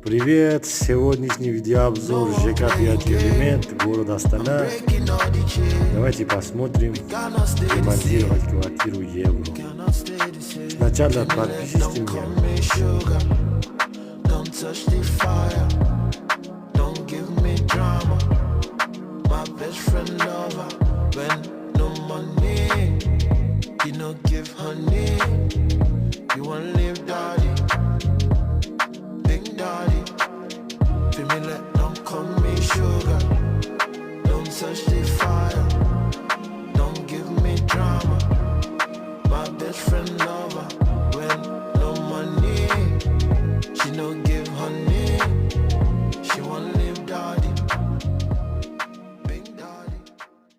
Привет! Сегодняшний видеообзор ЖК ремонт, город Астана. Давайте посмотрим ремонтировать квартиру Евро. Сначала подпишитесь меня. Touch the fire, don't give me drama. My best friend